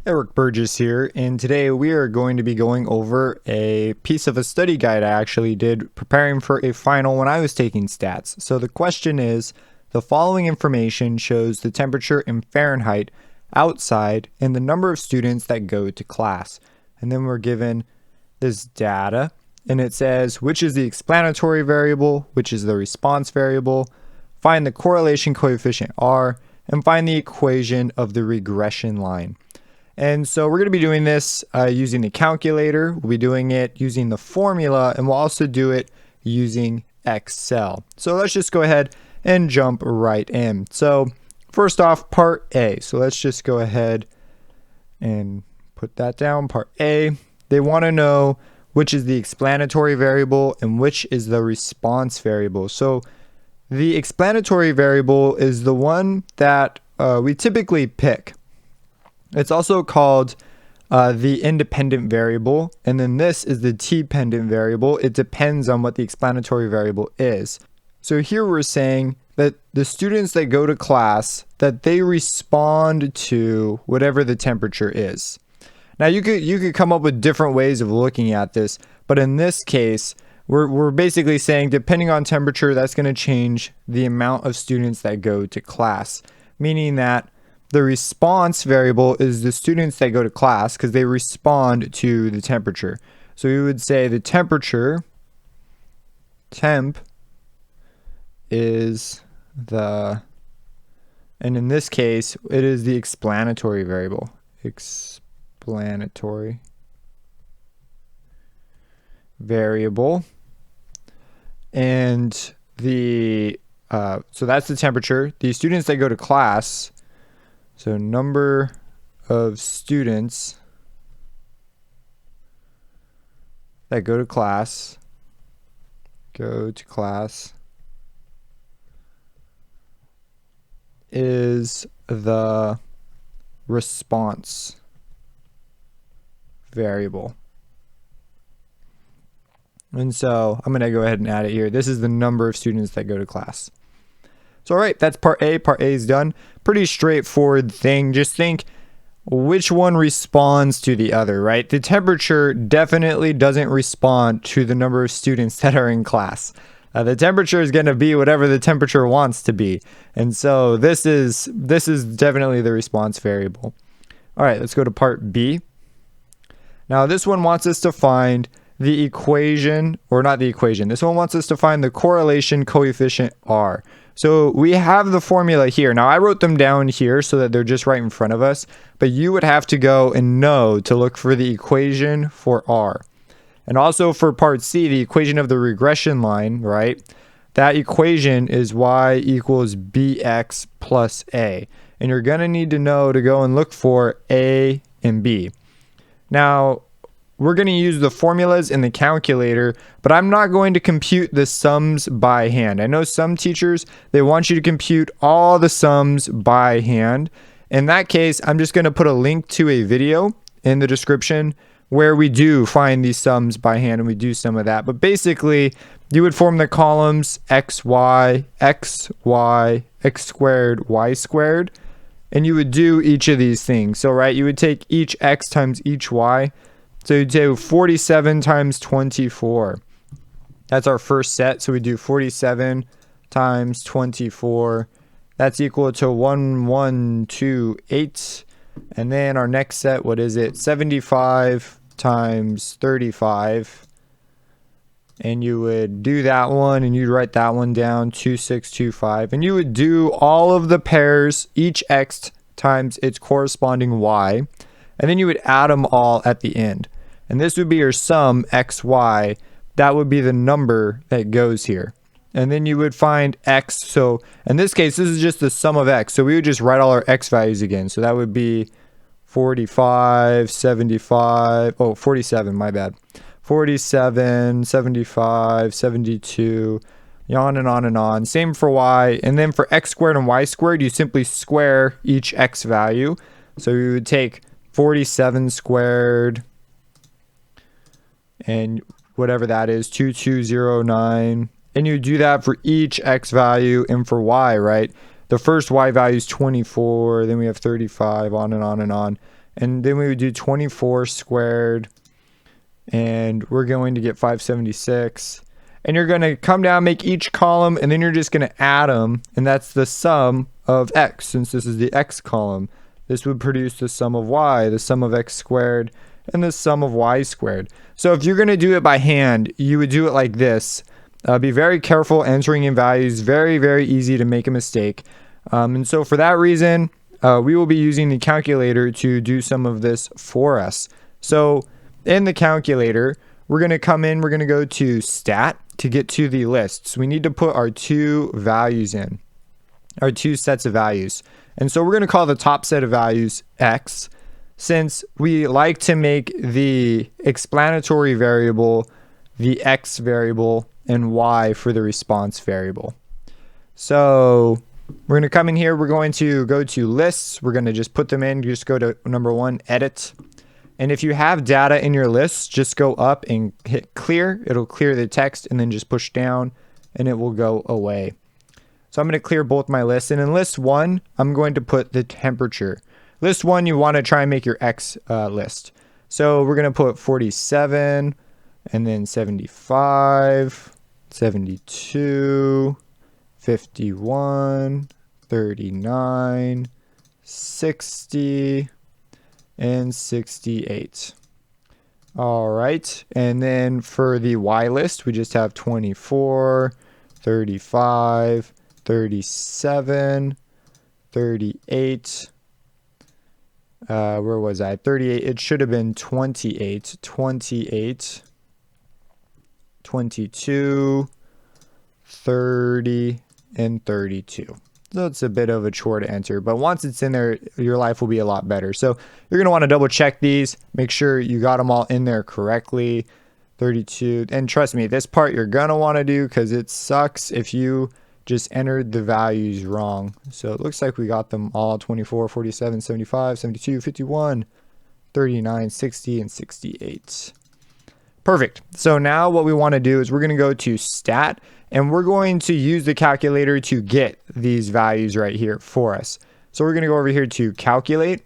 Eric Burgess here, and today we are going to be going over a piece of a study guide I actually did preparing for a final when I was taking stats. So the question is, the following information shows the temperature in Fahrenheit outside and the number of students that go to class. And then we're given this data, and it says which is the explanatory variable, which is the response variable, find the correlation coefficient R, and find the equation of the regression line. And so we're going to be doing this using the calculator. We'll be doing it using the formula, and we'll also do it using Excel. So let's just go ahead and jump right in. So first off, part A. So let's just go ahead and put that down. Part A, they want to know which is the explanatory variable and which is the response variable. So the explanatory variable is the one that we typically pick. It's also called the independent variable, and then this is the dependent variable. It depends on what the explanatory variable is. So here we're saying that the students that go to class, that they respond to whatever the temperature is. Now you could come up with different ways of looking at this, but in this case, we're basically saying depending on temperature, that's going to change the amount of students that go to class, meaning that the response variable is the students that go to class because they respond to the temperature. So we would say the temperature, temp, is the, and in this case, it is the explanatory variable. Explanatory variable. And the, so that's the temperature. The students that go to class, so number of students that go to class is the response variable. And so I'm going to go ahead and add it here. This is the number of students that go to class. So all right, that's part A. Part A is done. Pretty straightforward thing. Just think which one responds to the other, right? The temperature definitely doesn't respond to the number of students that are in class. The temperature is going to be whatever the temperature wants to be. And so this is definitely the response variable. All right, let's go to part B. Now this one wants us to find the equation, or not the equation. This one wants us to find the correlation coefficient R. So we have the formula here. Now I wrote them down here so that they're just right in front of us, but you would have to go and know to look for the equation for R. And also for part C, the equation of the regression line, right? That equation is y equals bx plus a. And you're going to need to know to go and look for a and b. Now, we're going to use the formulas in the calculator, but I'm not going to compute the sums by hand. I know some teachers, they want you to compute all the sums by hand. In that case, I'm just going to put a link to a video in the description where we do find these sums by hand and we do some of that. But basically, you would form the columns x, y, x squared, y squared, and you would do each of these things. So, right, you would take each x times each y. So you do 47 times 24. That's our first set. So we do 47 times 24. That's equal to 1128. And then our next set, what is it? 75 times 35. And you would do that one and you'd write that one down, 2625. And you would do all of the pairs, each x times its corresponding y. And then you would add them all at the end. And this would be your sum, x, y. That would be the number that goes here. And then you would find x. So in this case, this is just the sum of x. So we would just write all our x values again. So that would be 45, 75. Oh, 47, my bad. 47, 75, 72, on and on and on. Same for y. And then for x squared and y squared, you simply square each x value. So we would take 47 squared, and whatever that is, 2209. And you do that for each x value and for y, right? The first y value is 24, then we have 35, on and on and on. And then we would do 24 squared, and we're going to get 576. And you're going to come down, make each column, and then you're just going to add them, and that's the sum of x. Since this is the x column, this would produce the sum of y, the sum of x squared, and the sum of y squared. So if you're going to do it by hand, you would do it like this. Be very careful entering in values. Very, very easy to make a mistake. And so for that reason, we will be using the calculator to do some of this for us. So in the calculator, we're going to come in, we're going to go to stat to get to the lists. We need to put our two values in, our two sets of values. And so we're going to call the top set of values x, since we like to make the explanatory variable the x variable and y for the response variable. So we're going to come in here, we're going to go to lists, we're going to just put them in, just go to number 1, edit. And if you have data in your lists, just go up and hit clear. It'll clear the text, and then just push down and it will go away. So I'm going to clear both my lists. And in list 1, I'm going to put the temperature. List 1, you want to try and make your X list. So we're going to put 47, and then 75, 72, 51, 39, 60, and 68. All right. And then for the Y list, we just have 24, 35, 37, 38. Where was I? 38. It should have been 28, 28, 22, 30, and 32. So it's a bit of a chore to enter, but once it's in there, your life will be a lot better. So you're going to want to double check these, make sure you got them all in there correctly. 32. And trust me, this part you're going to want to do because it sucks if you just entered the values wrong. So it looks like we got them all: 24, 47, 75, 72, 51, 39, 60, and 68. Perfect. So now what we want to do is we're going to go to stat, and we're going to use the calculator to get these values right here for us. So we're going to go over here to calculate,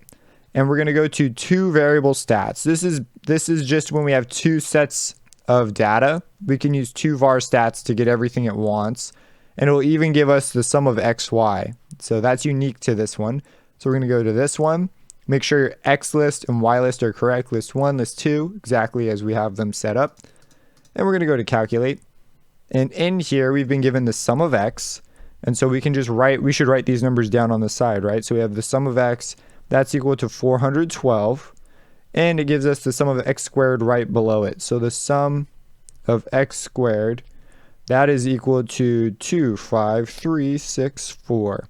and we're going to go to two variable stats. This is just when we have two sets of data. We can use two var stats to get everything at once, and it will even give us the sum of x, y. So that's unique to this one. So we're going to go to this one. Make sure your X list and Y list are correct. List 1, list 2, exactly as we have them set up. And we're going to go to calculate. And in here, we've been given the sum of X. And so we can just we should write these numbers down on the side, right? So we have the sum of X, that's equal to 412. And it gives us the sum of X squared right below it. So the sum of X squared, that is equal to 25364.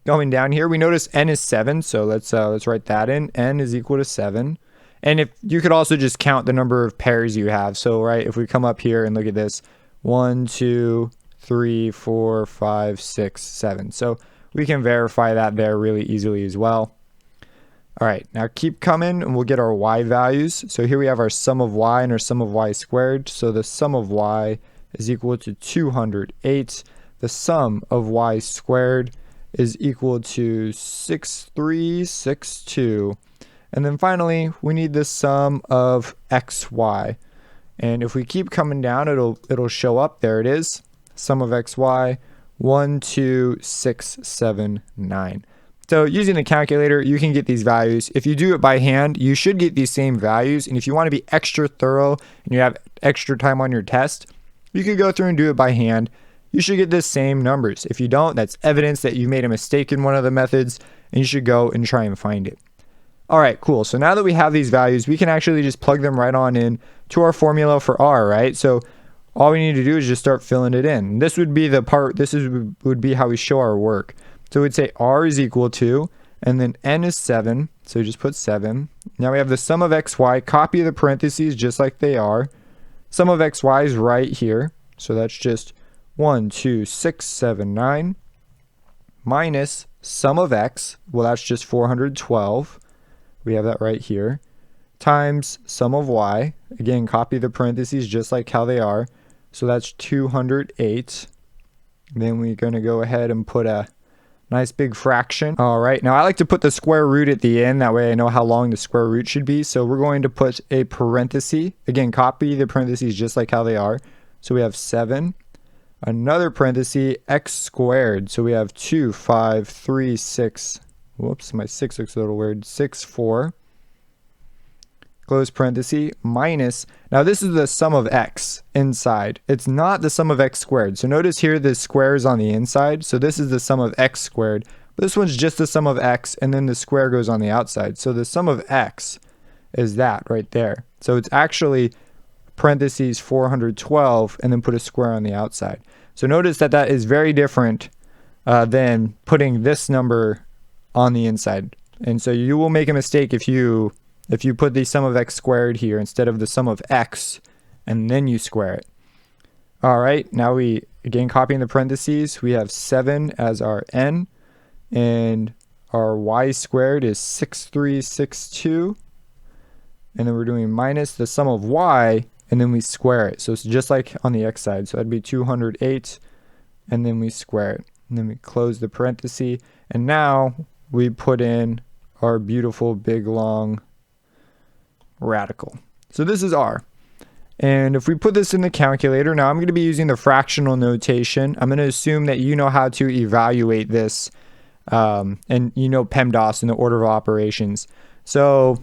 Going down here, we notice n is 7, so let's write that in. N is equal to 7. And if you could also just count the number of pairs you have. So, right, if we come up here and look at this, 1, 2, 3, 4, 5, 6, 7. So we can verify that there really easily as well. All right, now keep coming and we'll get our y values. So here we have our sum of y and our sum of y squared. So the sum of y is equal to 208. The sum of y squared is equal to 6362. And then finally, we need the sum of xy. And if we keep coming down, it'll show up. There it is. Sum of xy, 12679. So using the calculator, you can get these values. If you do it by hand, you should get these same values. And if you want to be extra thorough and you have extra time on your test, you could go through and do it by hand. You should get the same numbers. If you don't, that's evidence that you made a mistake in one of the methods, and you should go and try and find it. All right, cool. So now that we have these values, we can actually just plug them right on in to our formula for r, right? So all we need to do is just start filling it in. This would be the part, would be how we show our work. So we'd say r is equal to, and then n is 7, so just put 7. Now we have the sum of xy, copy the parentheses just like they are. Sum of xy is right here, so that's just 12679 minus sum of x, well that's just 412, we have that right here, times sum of y, again copy the parentheses just like how they are, so that's 208. Then we're going to go ahead and put a Nice big fraction. All right, now I like to put the square root at the end. That way I know how long the square root should be. So we're going to put a parenthesis. Again, copy the parentheses just like how they are. So we have 7. Another parenthesis, x squared. So we have 2, 5, 3, 6. Whoops, my 6 looks a little weird. 6, 4. Close parenthesis, minus. Now this is the sum of x inside. It's not the sum of x squared. So notice here the square is on the inside. So this is the sum of x squared. But this one's just the sum of x, and then the square goes on the outside. So the sum of x is that right there. So it's actually parentheses 412, and then put a square on the outside. So notice that that is very different than putting this number on the inside. And so you will make a mistake if you put the sum of x squared here instead of the sum of x, and then you square it. All right, now we, again, copying the parentheses, we have 7 as our n, and our y squared is 6362. And then we're doing minus the sum of y, and then we square it. So it's just like on the x side. So that'd be 208, and then we square it. And then we close the parenthesis, and now we put in our beautiful big long radical. So this is r. And if we put this in the calculator, now I'm going to be using the fractional notation. I'm going to assume that you know how to evaluate this, and you know PEMDAS and the order of operations. So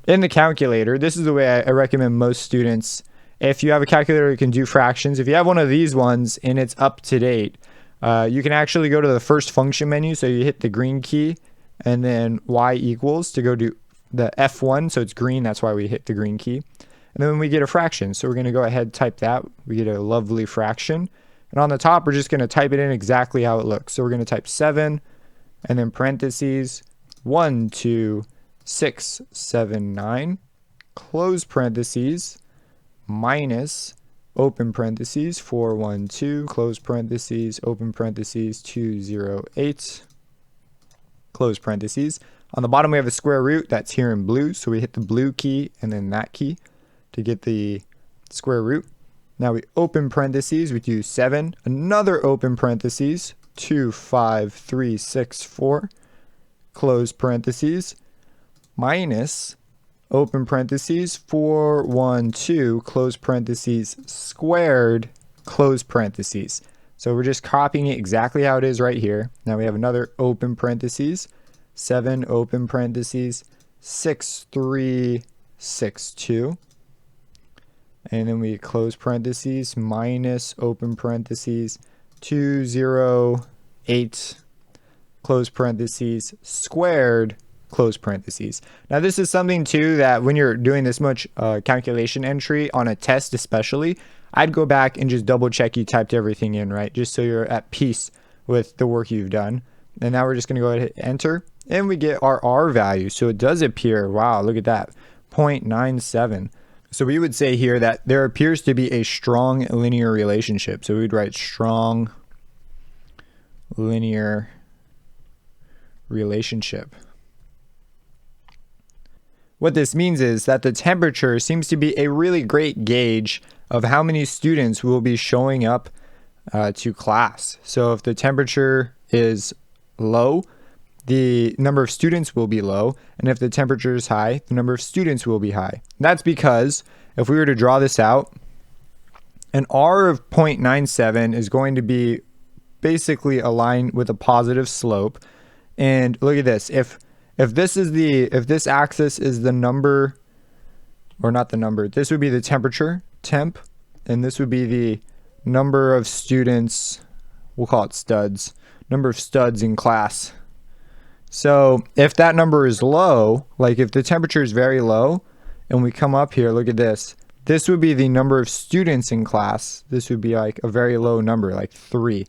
in the calculator, this is the way I recommend most students. If you have a calculator, you can do fractions. If you have one of these ones and it's up to date, you can actually go to the first function menu. So you hit the green key and then y equals to go to the F1. So it's green. That's why we hit the green key. And then we get a fraction. So we're going to go ahead and type that. We get a lovely fraction. And on the top, we're just going to type it in exactly how it looks. So we're going to type 7 and then parentheses 1, 2, 6, 7, 9, close parentheses, minus, open parentheses, 4, 1, 2, close parentheses, open parentheses, 2, 0, 8, close parentheses. On the bottom, we have a square root that's here in blue. So we hit the blue key and then that key to get the square root. Now we open parentheses, we do 7, another open parentheses, 2, 5, 3, 6, 4, close parentheses, minus, open parentheses, 4, 1, 2, close parentheses, squared, close parentheses. So we're just copying it exactly how it is right here. Now we have another open parentheses, 7, open parentheses, 6, 3, 6, 2. And then we close parentheses, minus, open parentheses, 2, 0, 8, close parentheses, squared, close parentheses. Now this is something too that when you're doing this much calculation entry on a test especially, I'd go back and just double check you typed everything in right, just so you're at peace with the work you've done. And now we're just going to go ahead and hit enter, and we get our R value. So it does appear, wow, look at that, 0.97. So we would say here that there appears to be a strong linear relationship. So we'd write strong linear relationship. What this means is that the temperature seems to be a really great gauge of how many students will be showing up to class. So if the temperature is low, the number of students will be low, and if the temperature is high, the number of students will be high. That's because if we were to draw this out, an R of 0.97 is going to be basically aligned with a positive slope. And look at this. If this axis is the number, or not the number, this would be the temperature, temp, and this would be the number of students, we'll call it studs, number of studs in class. So if that number is low, like if the temperature is very low, and we come up here, look at this. This would be the number of students in class. This would be like a very low number, like 3,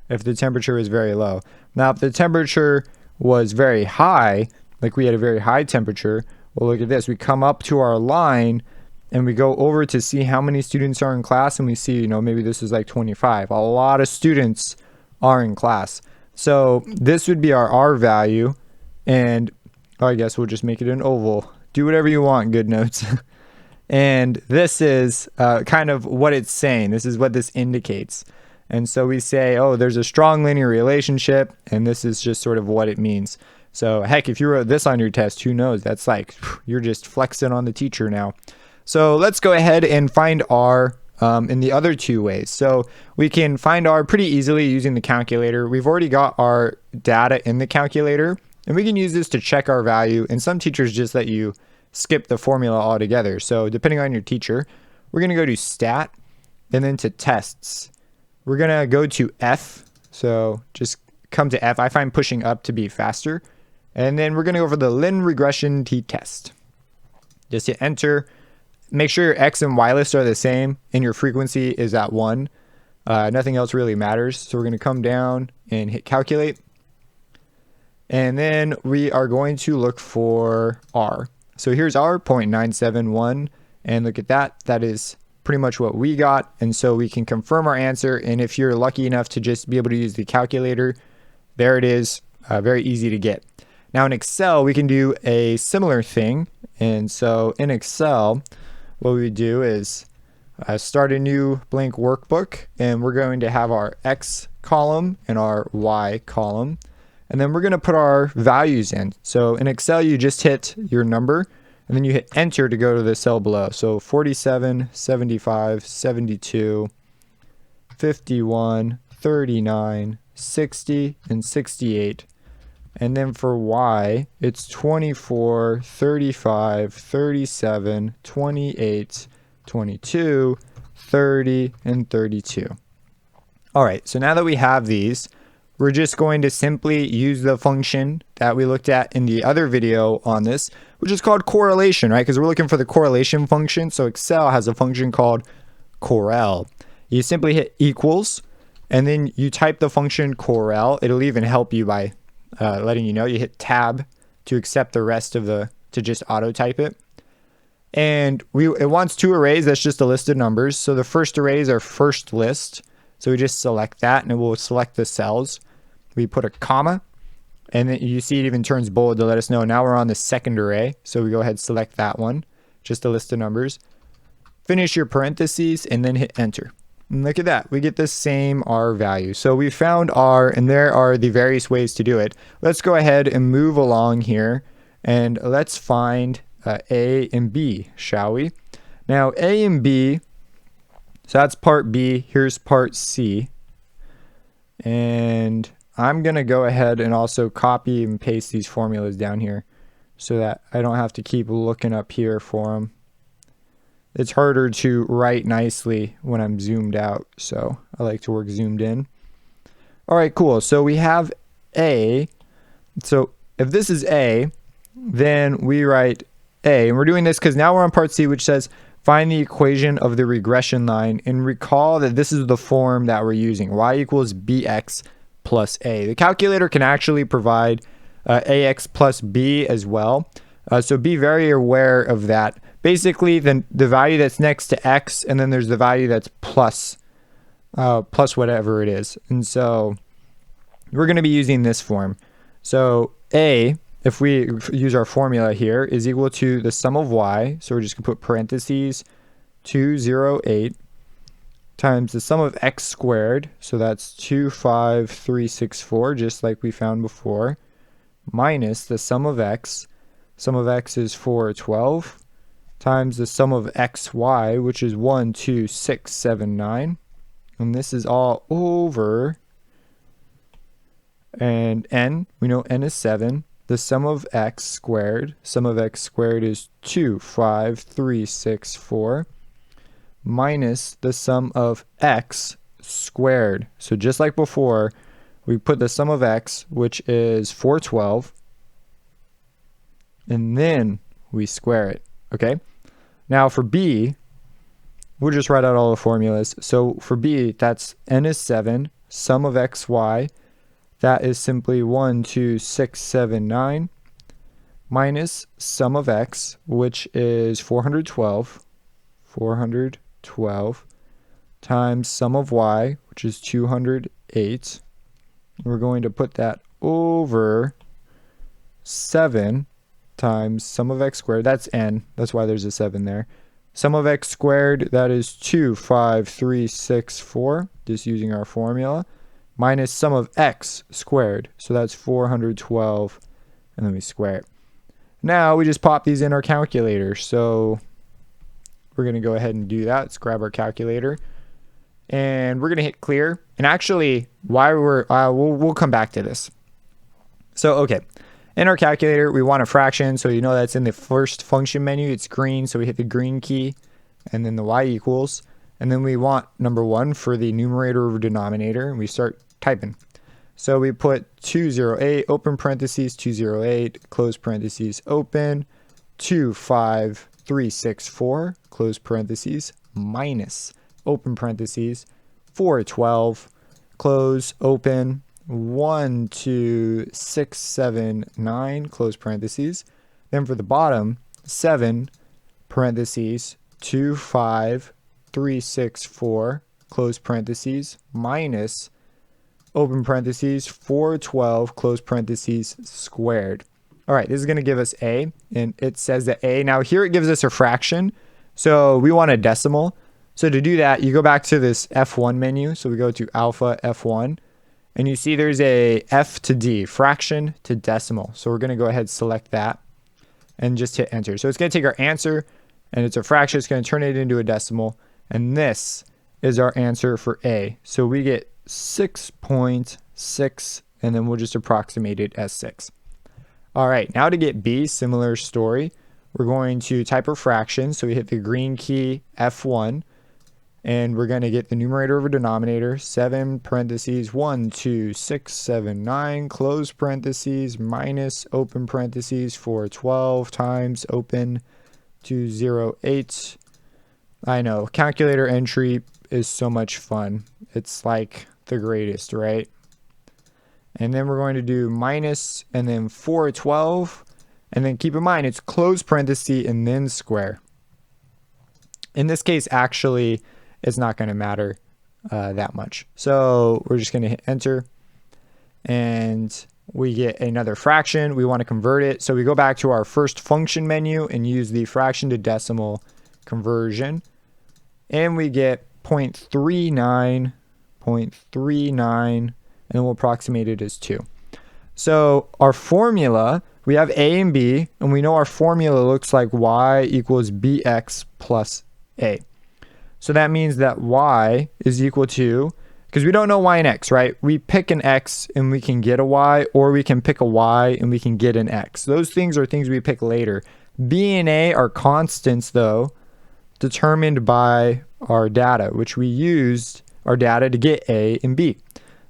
if the temperature is very low. Now, if the temperature was very high, like we had a very high temperature, well, look at this. We come up to our line, and we go over to see how many students are in class, and we see, maybe this is like 25. A lot of students are in class. So this would be our R value, and I guess we'll just make it an oval. Do whatever you want, good notes. And this is kind of what it's saying. This is what this indicates. And so we say, oh, there's a strong linear relationship, and this is just sort of what it means. So heck, if you wrote this on your test, who knows? That's like, you're just flexing on the teacher now. So let's go ahead and find R in the other two ways. So we can find R pretty easily using the calculator. We've already got our data in the calculator, and we can use this to check our value. And some teachers just let you skip the formula altogether. So depending on your teacher, we're going to go to stat and then to tests. We're going to go to F. So just come to F. I find pushing up to be faster. And then we're going to go for the Lin regression t-test. Just hit enter. Make sure your X and Y lists are the same and your frequency is at 1. Nothing else really matters. So we're going to come down and hit calculate. And then we are going to look for R. So here's our 0.971. And look at that. That is pretty much what we got. And so we can confirm our answer. And if you're lucky enough to just be able to use the calculator, there it is. Very easy to get. Now in Excel, we can do a similar thing. And so in Excel, what we do is start a new blank workbook, and we're going to have our X column and our Y column. And then we're going to put our values in. So in Excel, you just hit your number, and then you hit enter to go to the cell below. So 47, 75, 72, 51, 39, 60, and 68. And then for Y, it's 24, 35, 37, 28, 22, 30, and 32. All right, so now that we have these, we're just going to simply use the function that we looked at in the other video on this, which is called correlation, right? Because we're looking for the correlation function. So Excel has a function called correl. You simply hit equals, and then you type the function correl. It'll even help you by letting you know. You hit tab to accept the rest of to just auto type it. And it wants two arrays. That's just a list of numbers. So the first array is our first list. So we just select that, and it will select the cells. We put a comma, and then you see it even turns bold to let us know now we're on the second array. So we go ahead and select that one, just a list of numbers. Finish your parentheses and then hit enter. And look at that, we get the same R value. So we found R, and there are the various ways to do it. Let's go ahead and move along here, and let's find A and B, shall we? Now A and B, so that's part B, here's part C. And I'm gonna go ahead and also copy and paste these formulas down here so that I don't have to keep looking up here for them. It's harder to write nicely when I'm zoomed out, so I like to work zoomed in. All right, cool. So we have A. So if this is A, then we write A. And we're doing this because now we're on part C, which says find the equation of the regression line. And recall that this is the form that we're using. Y equals BX plus A. The calculator can actually provide AX plus B as well. So be very aware of that. Basically, the value that's next to X, and then there's the value that's plus whatever it is. And so we're going to be using this form. So A, if we use our formula here, is equal to the sum of Y. So we're just going to put parentheses 208 times the sum of X squared. So that's 25364, just like we found before, minus the sum of X. Sum of X is 412. Times the sum of xy, which is 12679, and this is all over, and n, we know n is 7, the sum of x squared is 25364, minus the sum of x squared. So just like before, we put the sum of x, which is 412, and then we square it. Okay, now for B, we'll just write out all the formulas. So for B, that's n is 7, sum of xy, that is simply 12679, minus sum of x, which is 412, times sum of y, which is 208. We're going to put that over 7 times sum of x squared, that's n, that's why there's a 7 there, Sum of x squared, that is 2, 5, 3, 6, 4, just using our formula, minus sum of x squared. So that's 412, and then we square it. Now we just pop these in our calculator. So we're going to go ahead and do that. Let's grab our calculator. And we're going to hit clear. And actually, why we'll come back to this. So, okay. In our calculator, we want a fraction. So you know that's in the first function menu. It's green. So we hit the green key and then the y equals. And then we want number 1 for the numerator over denominator. And we start typing. So we put 208, open parentheses, 208, close parentheses, open, 2, 5, 3, 6, 4, close parentheses, minus, open parentheses, 4, 12, close, open, 1, 2, 6, 7, 9, close parentheses. Then for the bottom, 7, parentheses, 2, 5, 3, 6, 4, close parentheses, minus, open parentheses, 4, 12, close parentheses, squared. All right, this is going to give us a, and it says that a. Now here it gives us a fraction, so we want a decimal. So to do that, you go back to this F1 menu. So we go to alpha F1, and you see there's a F to D, fraction to decimal. So we're going to go ahead and select that and just hit enter. So it's going to take our answer, and it's a fraction. It's going to turn it into a decimal, and this is our answer for A. So we get 6.6, and then we'll just approximate it as 6. All right, now to get B, similar story. We're going to type a fraction. So we hit the green key, F1, and we're going to get the numerator over denominator, 7 parentheses, 1, 2, 6, 7, 9, close parentheses, minus, open parentheses, 4, 12, times, open, 208. I know, calculator entry is so much fun. It's like the greatest, right? And then we're going to do minus and then 412. And then keep in mind, it's close parenthesis and then square. In this case, actually, it's not going to matter that much. So we're just going to hit enter. And we get another fraction. We want to convert it. So we go back to our first function menu and use the fraction to decimal conversion. And we get 0.39, 0.39. And then we'll approximate it as 2. So our formula, we have a and b, and we know our formula looks like y equals bx plus a. So that means that y is equal to, because we don't know y and x, right? We pick an x and we can get a y, or we can pick a y and we can get an x. Those things are things we pick later. B and a are constants, though, determined by our data, which we used our data to get a and b.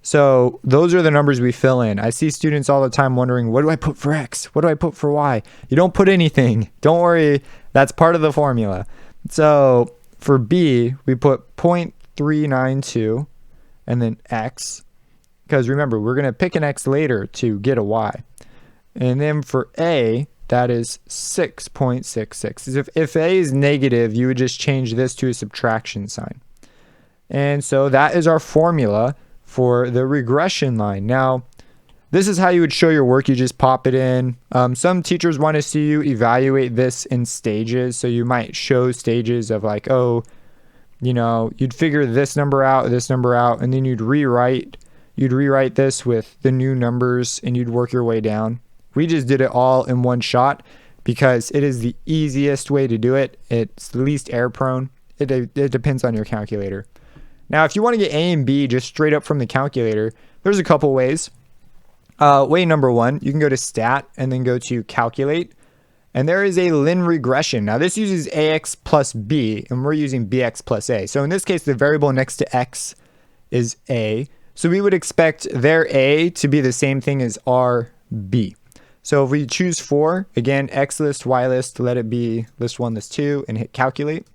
So those are the numbers we fill in. I see students all the time wondering, what do I put for x? What do I put for y? You don't put anything. Don't worry. That's part of the formula. So for b, we put 0.392 and then x. Because remember, we're going to pick an x later to get a y. And then for a, that is 6.66. If a is negative, you would just change this to a subtraction sign. And so that is our formula for the regression line. Now, this is how you would show your work. You just pop it in. Some teachers want to see you evaluate this in stages. So you might show stages of like, oh, you know, you'd figure this number out, and then you'd rewrite this with the new numbers, and you'd work your way down. We just did it all in one shot because it is the easiest way to do it. It's the least error prone. It depends on your calculator. Now, if you want to get A and B just straight up from the calculator, there's a couple ways. Way number 1, you can go to Stat and then go to Calculate. And there is a Lin regression. Now, this uses AX plus B, and we're using BX plus A. So in this case, the variable next to X is A. So we would expect their A to be the same thing as our B. So if we choose 4, again, X list, Y list, let it be list 1, list 2, and hit Calculate.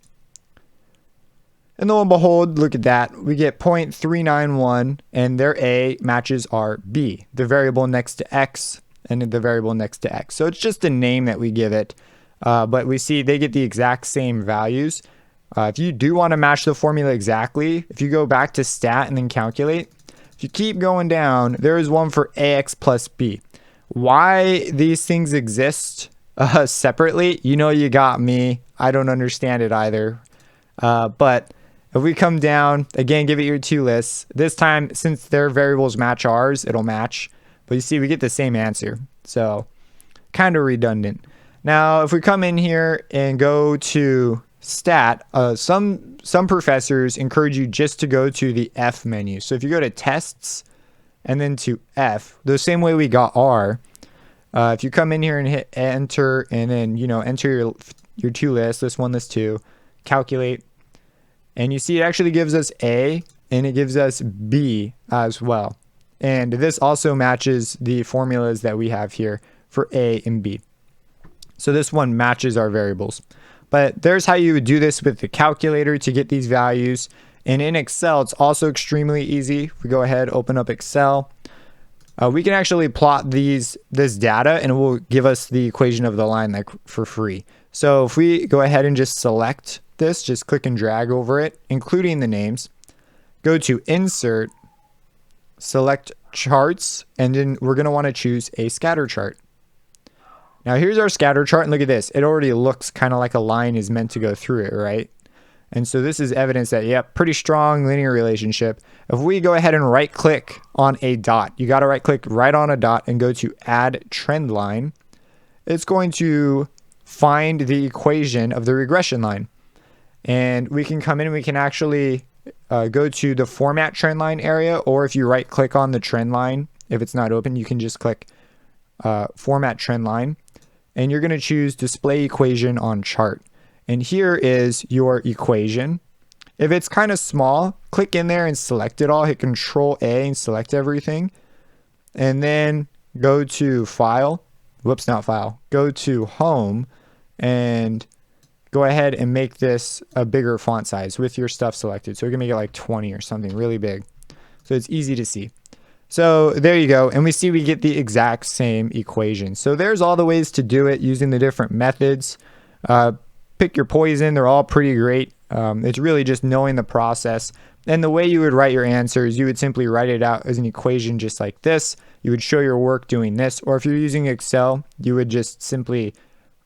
And lo and behold, look at that. We get 0.391, and their A matches our B, the variable next to X and the variable next to X. So it's just a name that we give it. But we see they get the exact same values. If you do want to match the formula exactly, if you go back to Stat and then Calculate, if you keep going down, there is one for AX plus B. Why these things exist separately, you know, you got me. I don't understand it either. But if we come down, again, give it your two lists. This time, since their variables match ours, it'll match. But you see, we get the same answer. So kind of redundant. Now, if we come in here and go to stat, some professors encourage you just to go to the F menu. So if you go to tests and then to F, the same way we got R, if you come in here and hit enter and then, enter your two lists, list 1, list 2, calculate, and you see it actually gives us A and it gives us B as well. And this also matches the formulas that we have here for A and B. So this one matches our variables. But there's how you would do this with the calculator to get these values. And in Excel, it's also extremely easy. If we go ahead, open up Excel, we can actually plot this data and it will give us the equation of the line like for free. So if we go ahead and just select this, just click and drag over it, including the names, go to Insert, select Charts, and then we're going to want to choose a scatter chart. Now here's our scatter chart, and look at this. It already looks kind of like a line is meant to go through it, right? And so this is evidence that, yep, pretty strong linear relationship. If we go ahead and right click on a dot, you got to right click right on a dot and go to Add Trend Line. It's going to find the equation of the regression line. And we can come in and we can actually go to the Format Trend Line area, or if you right click on the trend line, if it's not open, you can just click Format Trend Line. And you're going to choose Display Equation on Chart. And here is your equation. If it's kind of small, click in there and select it all. Hit Control A and select everything. And then go to File. Whoops, not File. Go to Home and go ahead and make this a bigger font size with your stuff selected. So we're going to make it like 20 or something really big. So it's easy to see. So there you go. And we see we get the exact same equation. So there's all the ways to do it using the different methods. Pick your poison. They're all pretty great. It's really just knowing the process. And the way you would write your answers, you would simply write it out as an equation just like this. You would show your work doing this. Or if you're using Excel, you would just simply,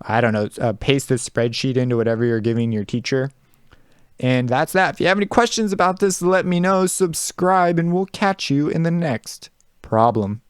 paste the spreadsheet into whatever you're giving your teacher. And that's that. If you have any questions about this, let me know. Subscribe, and we'll catch you in the next problem.